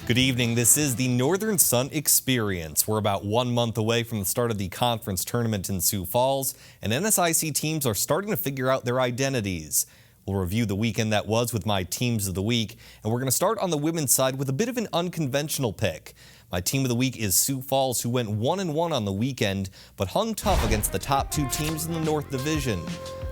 Good evening. This is the Northern Sun Experience. We're about 1 month away from the start of the conference tournament in Sioux Falls, and NSIC teams are starting to figure out their identities. We'll review the weekend that was with my teams of the week, and we're going to start on the women's side with a bit of an unconventional pick. My team of the week is Sioux Falls, who went 1-1 on the weekend, but hung tough against the top two teams in the North Division.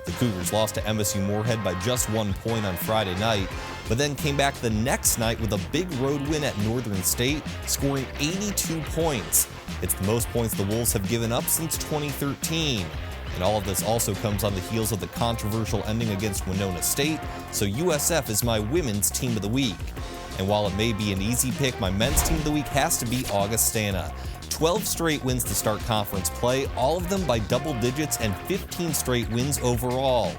The Cougars lost to MSU Moorhead by just 1 point on Friday night, but then came back the next night with a big road win at Northern State, scoring 82 points. It's the most points the Wolves have given up since 2013. And all of this also comes on the heels of the controversial ending against Winona State, so USF is my women's team of the week. And while it may be an easy pick, my men's team of the week has to be Augustana. 12 straight wins to start conference play, all of them by double digits, and 15 straight wins overall.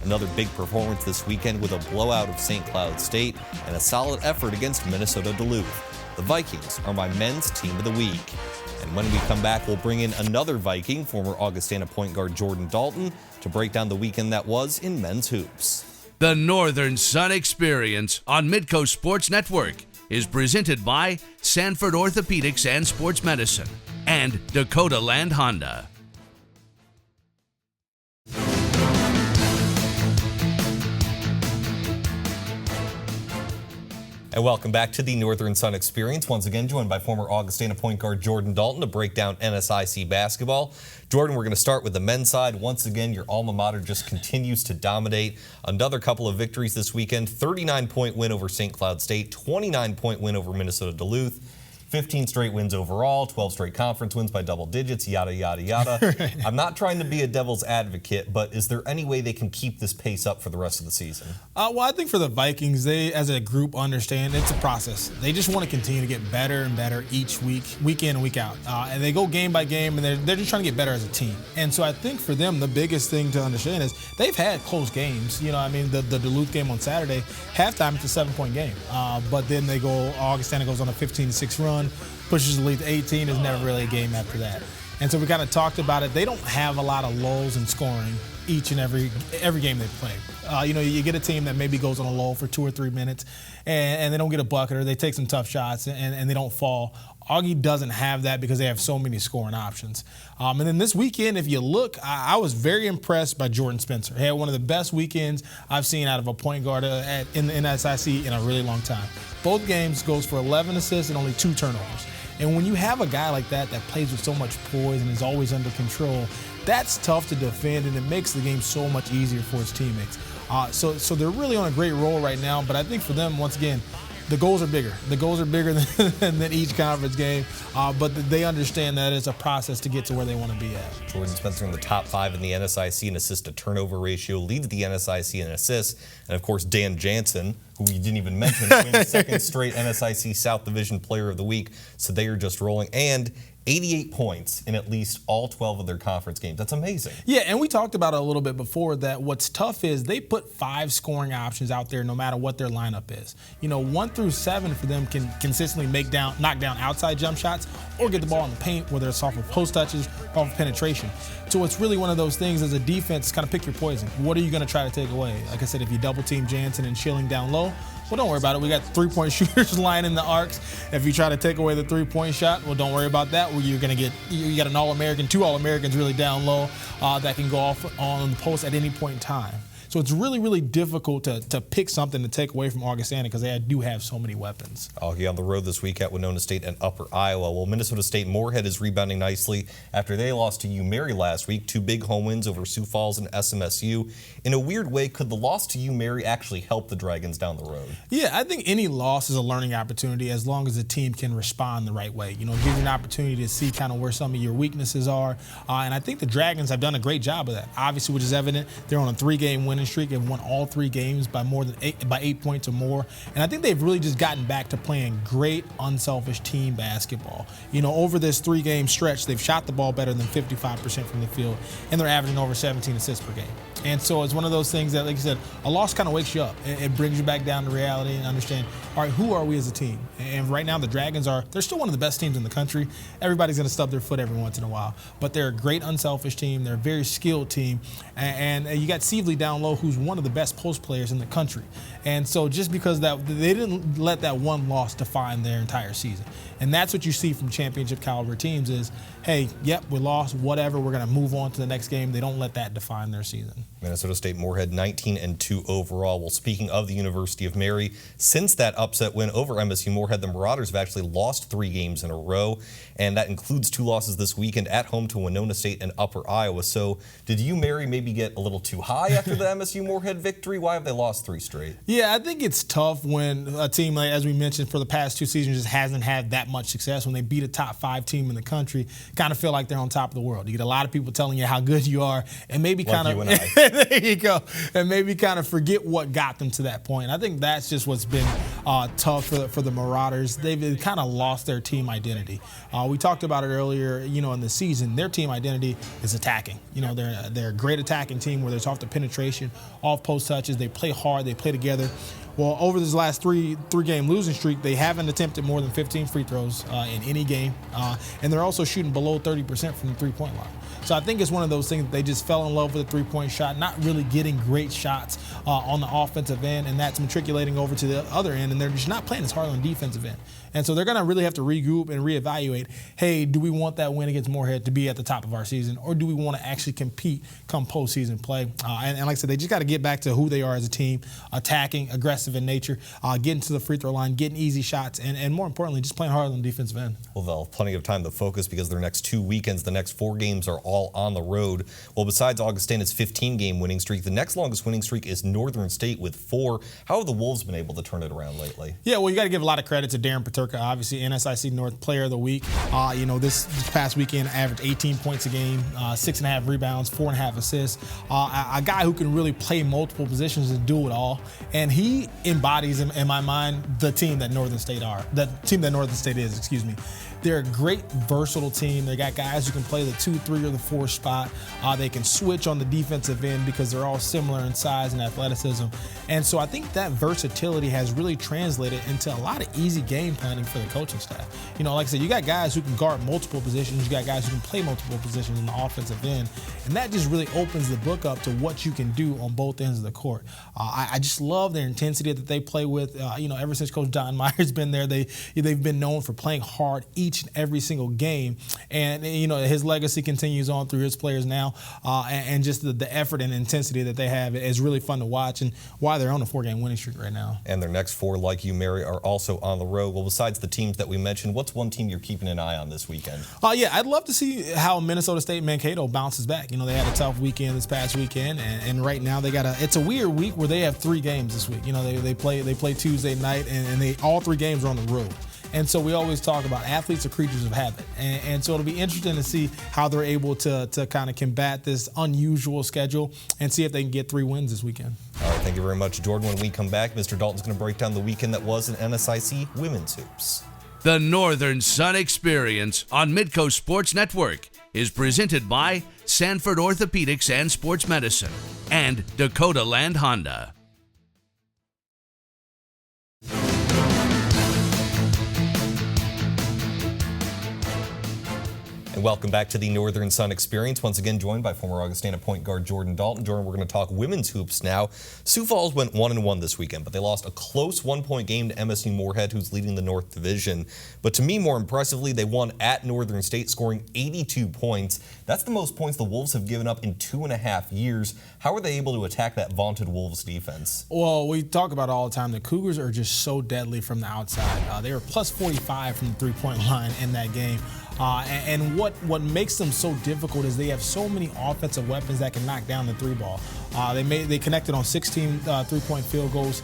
Another big performance this weekend with a blowout of St. Cloud State and a solid effort against Minnesota Duluth. The Vikings are my men's team of the week. And when we come back, we'll bring in another Viking, former Augustana point guard Jordan Dalton, to break down the weekend that was in men's hoops. The Northern Sun Experience on Midcoast Sports Network is presented by Sanford Orthopedics and Sports Medicine and Dakota Land Honda. And welcome back to the Northern Sun Experience. Once again, joined by former Augustana point guard Jordan Dalton to break down NSIC basketball. Jordan, we're going to start with the men's side. Once again, your alma mater just continues to dominate. Another couple of victories this weekend. 39-point win over St. Cloud State, 29-point win over Minnesota Duluth. 15 straight wins overall, 12 straight conference wins by double digits, yada, yada, yada. Right. I'm not trying to be a devil's advocate, but is there any way they can keep this pace up for the rest of the season? Well, I think for the Vikings, they, as a group, understand it's a process. They just want to continue to get better and better each week, week in and week out. And they go game by game, and they're just trying to get better as a team. And so I think for them, the biggest thing to understand is they've had close games. You know, I mean, the Duluth game on Saturday, halftime, it's a 7-point game. But then they go, Augustana goes on a 15-6 run. Pushes the lead to 18, is never really a game after that. And so we kind of talked about it. They don't have a lot of lulls in scoring each and every game they play. You know, you get a team that maybe goes on a lull for 2 or 3 minutes and they don't get a bucket or they take some tough shots and they don't fall. Augie doesn't have that because they have so many scoring options. And then this weekend, if you look, I was very impressed by Jordan Spencer. He had one of the best weekends I've seen out of a point guard in the NSIC in a really long time. Both games goes for 11 assists and only 2 turnovers. And when you have a guy like that plays with so much poise and is always under control, that's tough to defend, and it makes the game so much easier for his teammates. So they're really on a great roll right now, but I think for them, once again, the goals are bigger. The goals are bigger than each conference game, but they understand that it's a process to get to where they want to be at. Jordan Spencer in the top 5 in the NSIC in assist-to-turnover ratio, leads the NSIC in assists, and of course Dan Jansen, who we didn't even mention, wins second straight NSIC South Division Player of the Week, so they are just rolling. And 88 points in at least all 12 of their conference games. That's amazing. Yeah, and we talked about it a little bit before that what's tough is they put 5 scoring options out there no matter what their lineup is. You know, 1 through 7 for them can consistently knock down outside jump shots or get the ball in the paint, whether it's off of post touches or off of penetration. So it's really one of those things as a defense, kind of pick your poison. What are you going to try to take away? Like I said, if you double team Jansen and Schilling down low, well, don't worry about it. We got 3-point shooters lining the arcs. If you try to take away the 3-point shot, well, don't worry about that. Well, you got an All-American, 2 All-Americans really down low that can go off on the post at any point in time. So it's really, really difficult to pick something to take away from Augustana because they do have so many weapons. Augie on the road this week at Winona State and Upper Iowa. Well, Minnesota State Moorhead is rebounding nicely after they lost to UMary last week. 2 big home wins over Sioux Falls and SMSU. In a weird way, could the loss to UMary actually help the Dragons down the road? Yeah, I think any loss is a learning opportunity as long as the team can respond the right way. You know, give you an opportunity to see kind of where some of your weaknesses are. And I think the Dragons have done a great job of that. Obviously, which is evident, they're on a 3-game winning streak and won all 3 games by by 8 points or more. And I think they've really just gotten back to playing great, unselfish team basketball. You know, over this 3-game stretch, they've shot the ball better than 55% from the field, and they're averaging over 17 assists per game. And so it's one of those things that, like I said, a loss kind of wakes you up. It brings you back down to reality and understand, all right, who are we as a team? And right now the Dragons they're still one of the best teams in the country. Everybody's going to stub their foot every once in a while. But they're a great unselfish team. They're a very skilled team. And you got Sievely down low, who's one of the best post players in the country. And so just because they didn't let that one loss define their entire season. And that's what you see from championship caliber teams is, hey, yep, we lost, whatever, we're going to move on to the next game. They don't let that define their season. Minnesota State Moorhead 19-2 overall. Well, speaking of the University of Mary, since that upset win over MSU Moorhead, the Marauders have actually lost 3 games in a row, and that includes 2 losses this weekend at home to Winona State and Upper Iowa. So did you, Mary, maybe get a little too high after the MSU Moorhead victory? Why have they lost 3 straight? Yeah, I think it's tough when a team, like, as we mentioned, for the past 2 seasons just hasn't had that much success. When they beat a top 5 team in the country, kind of feel like they're on top of the world. You get a lot of people telling you how good you are, and maybe like kind of you and I. there you go, and maybe kind of forget what got them to that point. I think that's just what's been tough for the Marauders. They've kind of lost their team identity. We talked about it earlier, in the season. Their team identity is attacking. They're a great attacking team where there's off the penetration, off post touches. They play hard. They play together. Well, over this last three-game losing streak, they haven't attempted more than 15 free throws in any game, and they're also shooting below 30% from the three-point line. So I think it's one of those things that they just fell in love with the three-point shot, not really getting great shots on the offensive end, and that's matriculating over to the other end, and they're just not playing as hard on the defensive end. And so they're going to really have to regroup and reevaluate, hey, do we want that win against Moorhead to be at the top of our season, or do we want to actually compete come postseason play? And like I said, they just got to get back to who they are as a team, attacking, aggressive in nature, getting to the free throw line, getting easy shots, and more importantly, just playing hard on the defensive end. Well, they'll have plenty of time to focus because their next 2 weekends, the next 4 games are all on the road. Well, besides Augustane's 15-game winning streak, the next longest winning streak is Northern State with 4. How have the Wolves been able to turn it around lately? Yeah, well, you got to give a lot of credit to Darren Paterka, obviously NSIC North Player of the Week. This past weekend averaged 18 points a game, 6.5 rebounds, 4.5 assists. A guy who can really play multiple positions and do it all. And he embodies, in my mind, the team that Northern State is, excuse me. They're a great, versatile team. They got guys who can play the 2, 3, or the 4 spot. They can switch on the defensive end because they're all similar in size and athleticism. And so I think that versatility has really translated into a lot of easy game planning for the coaching staff. Like I said, you got guys who can guard multiple positions. You got guys who can play multiple positions in the offensive end. And that just really opens the book up to what you can do on both ends of the court. I just love their intensity that they play with. Ever since Coach Don Meyer's been there, they've been known for playing hard each and every single game. And, his legacy continues on through his players now. And just the effort and intensity that they have is really fun to watch, and why they're on a 4-game winning streak right now. And their next 4, like you, Mary, are also on the road. Well, besides the teams that we mentioned, what's one team you're keeping an eye on this weekend? Yeah, I'd love to see how Minnesota State Mankato bounces back. They had a tough weekend this past weekend, and right now it's a weird week where they have 3 games this week. They play Tuesday night, and all 3 games are on the road. And so we always talk about athletes are creatures of habit. And so it'll be interesting to see how they're able to kind of combat this unusual schedule and see if they can get 3 wins this weekend. All right, thank you very much, Jordan. When we come back, Mr. Dalton's going to break down the weekend that was in NSIC women's hoops. The Northern Sun Experience on Midcoast Sports Network is presented by Sanford Orthopedics and Sports Medicine and Dakota Land Honda. And welcome back to the Northern Sun Experience. Once again, joined by former Augustana point guard Jordan Dalton. Jordan, we're going to talk women's hoops now. Sioux Falls went 1-1 this weekend, but they lost a close 1-point game to MSU Moorhead, who's leading the North Division. But to me, more impressively, they won at Northern State, scoring 82 points. That's the most points the Wolves have given up in 2.5 years. How are they able to attack that vaunted Wolves defense? Well, we talk about it all the time. The Cougars are just so deadly from the outside. They were plus 45 from the three-point line in that game. And what makes them so difficult is they have so many offensive weapons that can knock down the 3-ball. They connected on 16 3-point field goals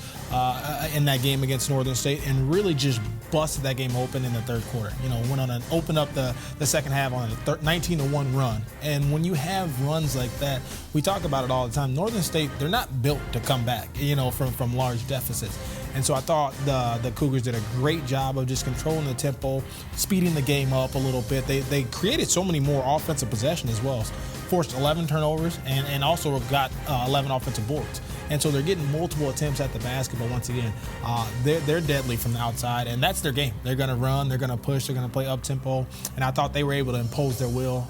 in that game against Northern State, and really just busted that game open in the third quarter. Went on and opened up the second half on a 19-1 run. And when you have runs like that, we talk about it all the time. Northern State, they're not built to come back, from large deficits. And so I thought the Cougars did a great job of just controlling the tempo, speeding the game up a little bit. They created so many more offensive possessions as well. Forced 11 turnovers and also got 11 offensive boards. And so they're getting multiple attempts at the basket, but once again, they're deadly from the outside, and that's their game. They're going to run, they're going to push, they're going to play up-tempo, and I thought they were able to impose their will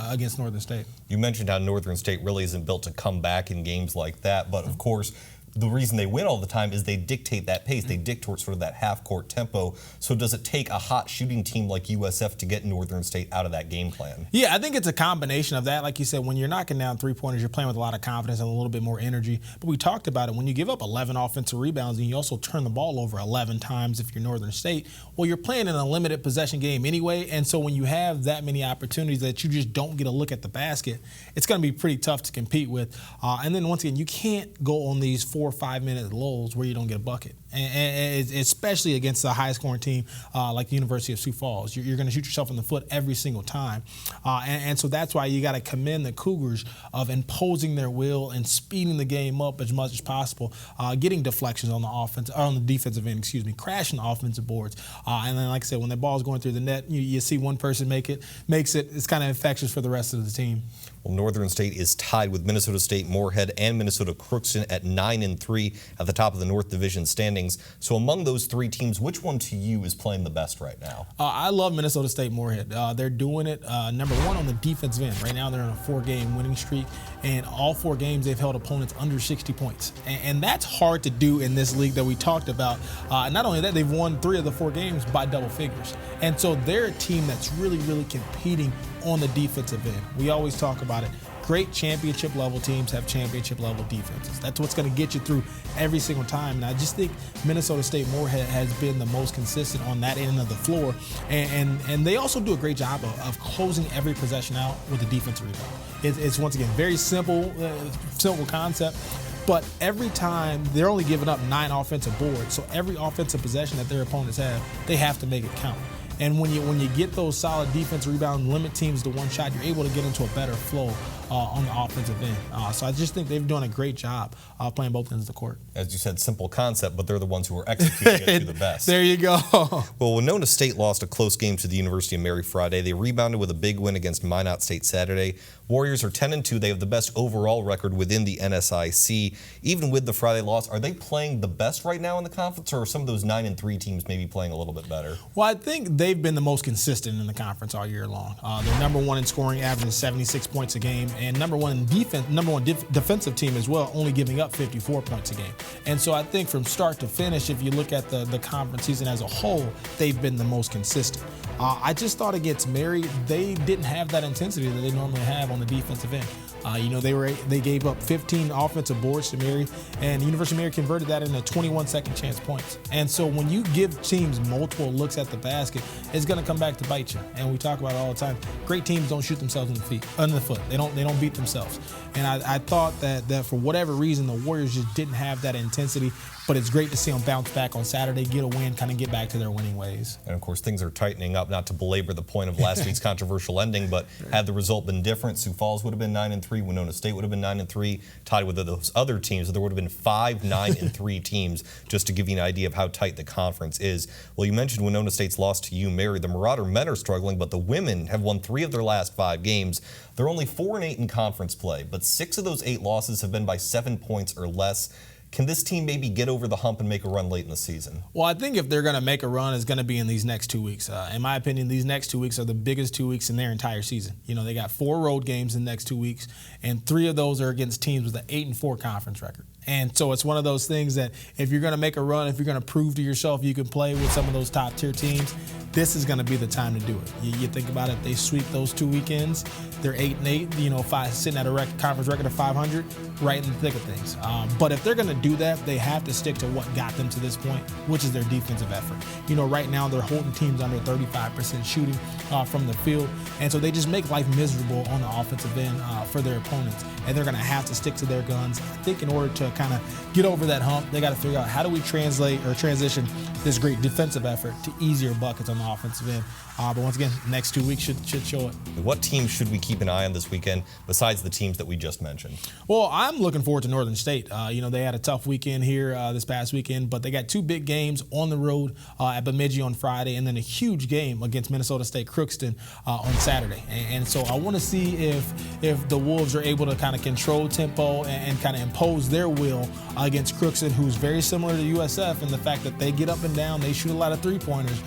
against Northern State. You mentioned how Northern State really isn't built to come back in games like that, but of course, the reason they win all the time is they dictate that pace. They dictate sort of that half-court tempo. So does it take a hot shooting team like USF to get Northern State out of that game plan? Yeah, I think it's a combination of that. Like you said, when you're knocking down three-pointers, you're playing with a lot of confidence and a little bit more energy. But we talked about it. When you give up 11 offensive rebounds and you also turn the ball over 11 times if you're Northern State, well, you're playing in a limited possession game anyway. And so when you have that many opportunities that you just don't get a look at the basket, it's going to be pretty tough to compete with. And then once again, you can't go on these 4 or 5 minute lulls where you don't get a bucket, and especially against a high-scoring team like the University of Sioux Falls. You're going to shoot yourself in the foot every single time, and so that's why you got to commend the Cougars of imposing their will and speeding the game up as much as possible, getting deflections on the offense or on the defensive end, crashing the offensive boards, and then like I said, when the ball's going through the net, you see one person makes it. It's kind of infectious for the rest of the team. Well, Northern State is tied with Minnesota State Moorhead and Minnesota Crookston at 9-3 at the top of the North Division standings. So among those three teams, which one to you is playing the best right now? I love Minnesota State Moorhead. They're doing it, number one, on the defensive end. Right now they're on a 4-game winning streak, and all 4 games they've held opponents under 60 points. And that's hard to do in this league that we talked about. Not only that, they've won 3 of the 4 games by double figures. And so they're a team that's really, really competing on the defensive end. We always talk about it. Great championship level teams have championship level defenses. That's what's going to get you through every single time. And I just think Minnesota State Moorhead has been the most consistent on that end of the floor. And they also do a great job of closing every possession out with a defensive rebound. It's once again very simple concept. But every time they're only giving up 9 offensive boards. So every offensive possession that their opponents have, they have to make it count. And when you get those solid defensive rebounds, limit teams to one shot, you're able to get into a better flow on the offensive end. So I just think they've done a great job playing both ends of the court. As you said, simple concept, but they're the ones who are executing it to the best. There you go. Well, Winona State lost a close game to the University of Mary Friday. They rebounded with a big win against Minot State Saturday. Warriors are 10-2. They have the best overall record within the NSIC. Even with the Friday loss, are they playing the best right now in the conference, or are some of those 9-3 teams maybe playing a little bit better? Well, I think they've been the most consistent in the conference all year long. They're number one in scoring, averaging 76 points a game, and number one in defense, defensive team as well, only giving up 54 points a game. And so I think from start to finish, if you look at the conference season as a whole, they've been the most consistent. I just thought against Mary, they didn't have that intensity that they normally have on the defensive end. They gave up 15 offensive boards to Mary, and the University of Mary converted that into 21 second chance points. And so when you give teams multiple looks at the basket, it's going to come back to bite you. And we talk about it all the time. Great teams don't shoot themselves in the foot. They don't beat themselves. And I thought that for whatever reason, the Warriors just didn't have that intensity. But it's great to see them bounce back on Saturday, get a win, kind of get back to their winning ways. And, of course, things are tightening up, not to belabor the point of last week's controversial ending, but had the result been different, Sioux Falls would have been 9-3, Winona State would have been 9-3, tied with those other teams. So there would have been 5 9-3 teams, just to give you an idea of how tight the conference is. Well, you mentioned Winona State's loss to Mary. The Marauder men are struggling, but the women have won 3 of their last 5 games. They're only 4-8 in conference play, but 6 of those 8 losses have been by 7 points or less. Can this team maybe get over the hump and make a run late in the season? Well, I think if they're going to make a run, it's going to be in these next 2 weeks. In my opinion, these next 2 weeks are the biggest 2 weeks in their entire season. They got 4 road games in the next 2 weeks, and 3 of those are against teams with an 8-4 conference record. And so it's one of those things that if you're going to make a run, if you're going to prove to yourself you can play with some of those top-tier teams, this is going to be the time to do it. You think about it, they sweep those 2 weekends, they're 8-8, sitting at a conference record of 500, right in the thick of things. But if they're going to do that, they have to stick to what got them to this point, which is their defensive effort. Right now they're holding teams under 35% shooting from the field, and so they just make life miserable on the offensive end for their opponents, and they're going to have to stick to their guns. I think in order to kind of get over that hump. They got to figure out how do we translate or transition this great defensive effort to easier buckets on the offensive end. But once again, next 2 weeks should show it. What teams should we keep an eye on this weekend besides the teams that we just mentioned? Well, I'm looking forward to Northern State. They had a tough weekend here this past weekend, but they got 2 big games on the road at Bemidji on Friday, and then a huge game against Minnesota State Crookston on Saturday. And so I want to see if the Wolves are able to kind of control tempo and kind of impose their will against Crookston, who's very similar to USF in the fact that they get up and down, they shoot a lot of three-pointers.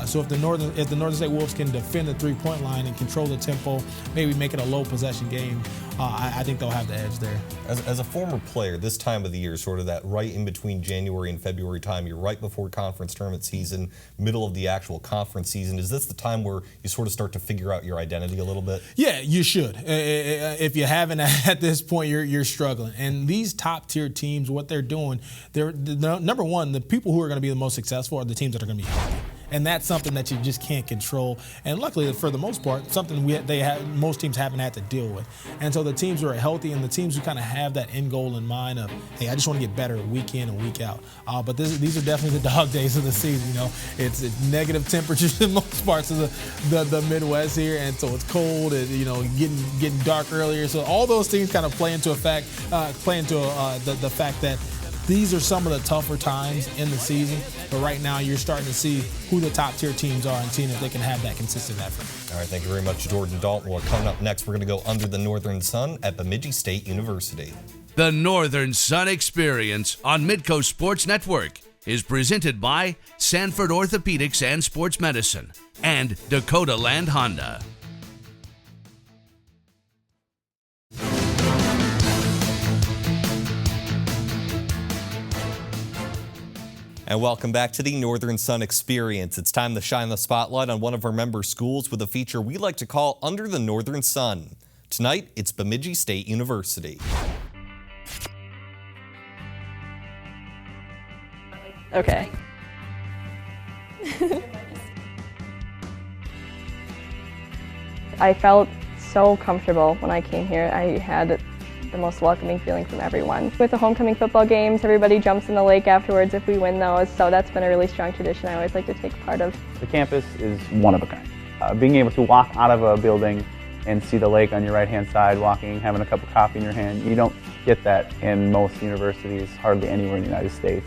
So if the Northern State Wolves can defend the three-point line and control the tempo, maybe make it a low possession game, I think they'll have the edge there. As a former player, this time of the year, sort of that right in between January and February time, you're right before conference tournament season, middle of the actual conference season. Is this the time where you sort of start to figure out your identity a little bit? Yeah, you should. If you haven't at this point, you're struggling. And these top-tier teams, what they're doing, number one, the people who are going to be the most successful are the teams that are going to be healthy. And that's something that you just can't control. And luckily, for the most part, something most teams haven't had to deal with. And so the teams who are healthy and the teams who kind of have that end goal in mind of, hey, I just want to get better week in and week out. But these are definitely the dog days of the season. It's negative temperatures in most parts of the Midwest here, and so it's cold and getting dark earlier. So all those things kind of play into the fact that these are some of the tougher times in the season, but right now you're starting to see who the top-tier teams are and seeing if they can have that consistent effort. All right, thank you very much, Jordan Dalton. Well, coming up next, we're going to go under the Northern Sun at Bemidji State University. The Northern Sun Experience on Midcoast Sports Network is presented by Sanford Orthopedics and Sports Medicine and Dakota Land Honda. And welcome back to the Northern Sun Experience. It's time to shine the spotlight on one of our member schools with a feature we like to call Under the Northern Sun. Tonight, it's Bemidji State University. Okay. I felt so comfortable when I came here. I had the most welcoming feeling from everyone. With the homecoming football games, everybody jumps in the lake afterwards if we win those, so that's been a really strong tradition I always like to take part of. The campus is one of a kind. Being able to walk out of a building and see the lake on your right-hand side, walking, having a cup of coffee in your hand, you don't get that in most universities, hardly anywhere in the United States.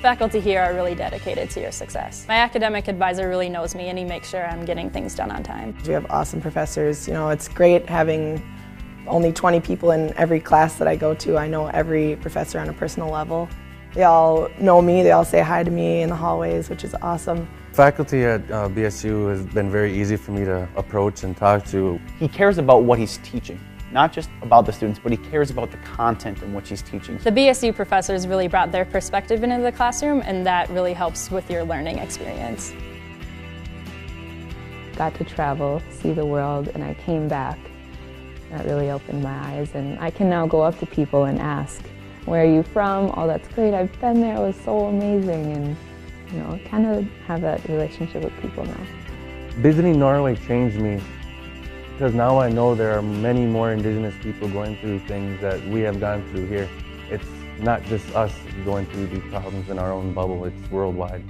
Faculty here are really dedicated to your success. My academic advisor really knows me and he makes sure I'm getting things done on time. We have awesome professors. It's great having only 20 people in every class that I go to. I know every professor on a personal level. They all know me, they all say hi to me in the hallways, which is awesome. Faculty at BSU has been very easy for me to approach and talk to. He cares about what he's teaching, not just about the students, but he cares about the content in which he's teaching. The BSU professors really brought their perspective into the classroom, and that really helps with your learning experience. Got to travel, see the world, and I came back. That really opened my eyes, and I can now go up to people and ask, where are you from? Oh, that's great, I've been there, it was so amazing, and kind of have that relationship with people now. Visiting Norway changed me because now I know there are many more Indigenous people going through things that we have gone through here. It's not just us going through these problems in our own bubble, it's worldwide.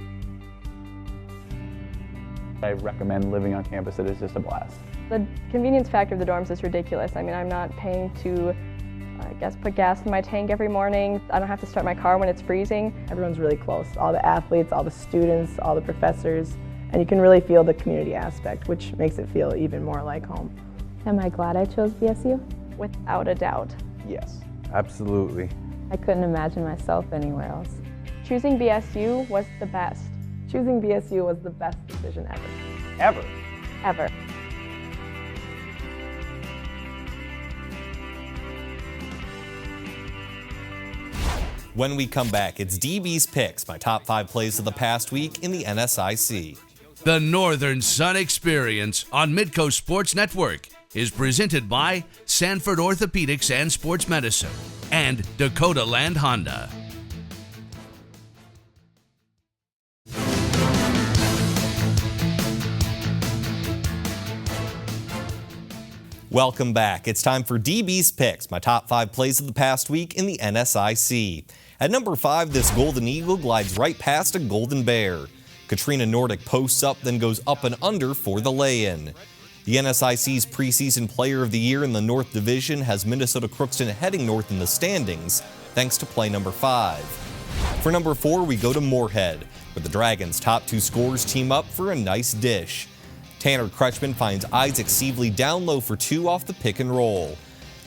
I recommend living on campus. It is just a blast. The convenience factor of the dorms is ridiculous. I mean, I'm not paying to, put gas in my tank every morning. I don't have to start my car when it's freezing. Everyone's really close. All the athletes, all the students, all the professors, and you can really feel the community aspect, which makes it feel even more like home. Am I glad I chose BSU? Without a doubt. Yes. Absolutely. I couldn't imagine myself anywhere else. Choosing BSU was the best. Choosing BSU was the best decision ever. Ever. Ever. When we come back, it's DB's Picks, my top 5 plays of the past week in the NSIC. The Northern Sun Experience on Midcoast Sports Network is presented by Sanford Orthopedics and Sports Medicine and Dakota Land Honda. Welcome back. It's time for DB's Picks, my top 5 plays of the past week in the NSIC. At number 5, this Golden Eagle glides right past a Golden Bear. Katrina Nordic posts up, then goes up and under for the lay-in. The NSIC's preseason player of the year in the North Division has Minnesota Crookston heading north in the standings, thanks to play number 5. For number 4, we go to Moorhead, where the Dragons' top 2 scorers team up for a nice dish. Tanner Kretschmann finds Isaac Sievely down low for 2 off the pick and roll.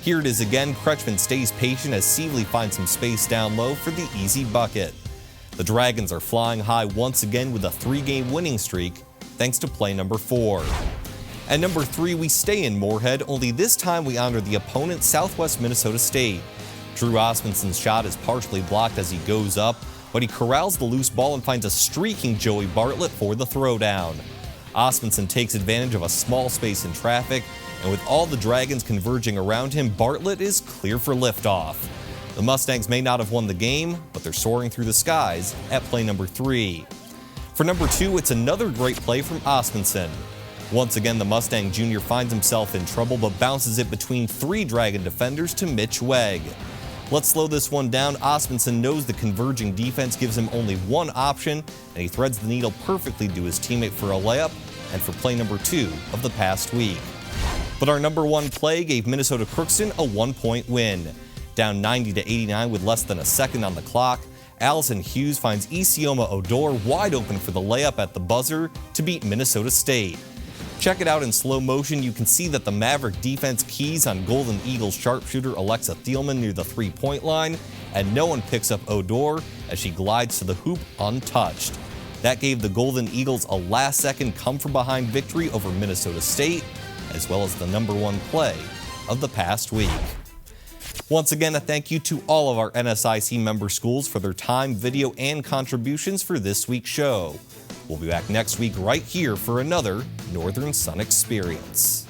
Here it is again, Kretschmann stays patient as Sievely finds some space down low for the easy bucket. The Dragons are flying high once again with a 3-game winning streak, thanks to play number 4. At number 3, we stay in Moorhead, only this time we honor the opponent, Southwest Minnesota State. Drew Osmundson's shot is partially blocked as he goes up, but he corrals the loose ball and finds a streaking Joey Bartlett for the throwdown. Osmundson takes advantage of a small space in traffic, and with all the Dragons converging around him, Bartlett is clear for liftoff. The Mustangs may not have won the game, but they're soaring through the skies at play number 3. For number 2, it's another great play from Osmundson. Once again, the Mustang Jr. finds himself in trouble, but bounces it between 3 Dragon defenders to Mitch Wegg. Let's slow this one down. Osmundson knows the converging defense gives him only one option, and he threads the needle perfectly to his teammate for a layup and for play number 2 of the past week. But our number 1 play gave Minnesota Crookston a 1-point win. Down 90-89 with less than a second on the clock, Allison Hughes finds Isioma Odor wide open for the layup at the buzzer to beat Minnesota State. Check it out in slow motion. You can see that the Maverick defense keys on Golden Eagles sharpshooter Alexa Thielman near the 3-point line, and no one picks up Odor as she glides to the hoop untouched. That gave the Golden Eagles a last-second come-from-behind victory over Minnesota State, as well as the number 1 play of the past week. Once again, a thank you to all of our NSIC member schools for their time, video, and contributions for this week's show. We'll be back next week right here for another Northern Sun Experience.